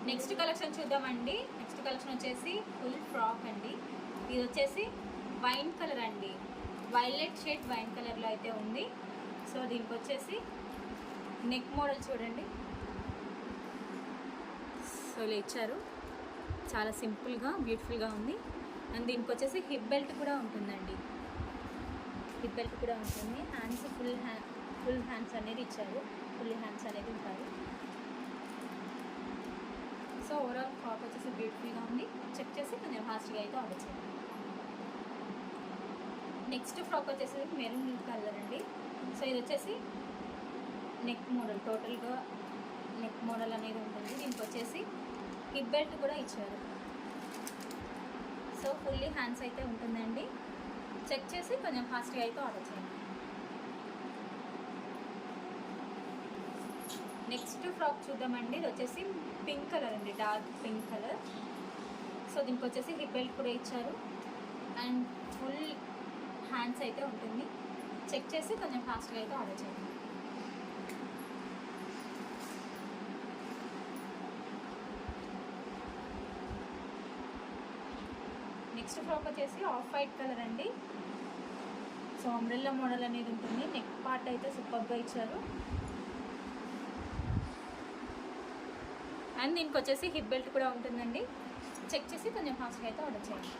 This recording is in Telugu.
నెక్స్ట్ కలెక్షన్ చూద్దామండి. నెక్స్ట్ కలెక్షన్ వచ్చేసి ఫుల్ ఫ్రాక్ అండి. ఇది వచ్చేసి వైన్ కలర్ అండి, వైలెట్ షేడ్ వైన్ కలర్లో అయితే ఉంది. సో దీనికి వచ్చేసి నెక్ మోడల్ చూడండి, సో ఇలా ఇచ్చారు. చాలా సింపుల్గా బ్యూటిఫుల్గా ఉంది. అండ్ దీనికి వచ్చేసి హిప్ బెల్ట్ కూడా ఉంటుందండి, హిప్ బెల్ట్ కూడా ఉంటుంది. హ్యాండ్స్ ఫుల్ హ్యాండ్స్ అనేది ఇచ్చారు, ఫుల్ హ్యాండ్స్ అనేది ఉంటారు. సో ఓవరాల్ ఫ్రాక్ వచ్చేసి బ్యూటిఫుల్గా ఉంది. చెక్ చేసి కొంచెం ఫాస్ట్గా అయితే ఆర్డర్ చేయండి. నెక్స్ట్ ఫ్రాక్ వచ్చేసి మెరూన్ కలర్ అండి. సో ఇది వచ్చేసి నెక్ మోడల్, టోటల్గా నెక్ మోడల్ అనేది ఉంటుంది. దీనికి వచ్చేసి హిప్ బెల్ట్ కూడా ఇచ్చారు. సో ఫుల్లీ హ్యాండ్స్ అయితే ఉంటుందండి. చెక్ చేసి కొంచెం ఫాస్ట్గా అయితే ఆర్డర్ చేయండి. నెక్స్ట్ ఫ్రాక్ చూద్దామండి. ఇది వచ్చేసి పింక్ కలర్ అండి, డార్క్ పింక్ కలర్. సో దీనికి వచ్చేసి హిప్ బెల్ట్ కూడా ఇచ్చారు అండ్ ఫుల్ హ్యాండ్స్ అయితే ఉంటుంది. చెక్ చేసి కొంచెం ఫాస్ట్గా అయితే ఆర్డర్ చేయండి. నెక్స్ట్ ఫ్రాక్ వచ్చేసి ఆఫ్ వైట్ కలర్ అండి. సో అంబ్రెల్లా మోడల్ అనేది ఉంటుంది. నెక్ పార్ట్ అయితే సూపర్గా ఇచ్చారు అండ్ దీనికి వచ్చేసి హిప్ బెల్ట్ కూడా ఉంటుందండి. చెక్ చేసి కొంచెం ఫాస్ట్గా అయితే ఆర్డర్ చేయండి.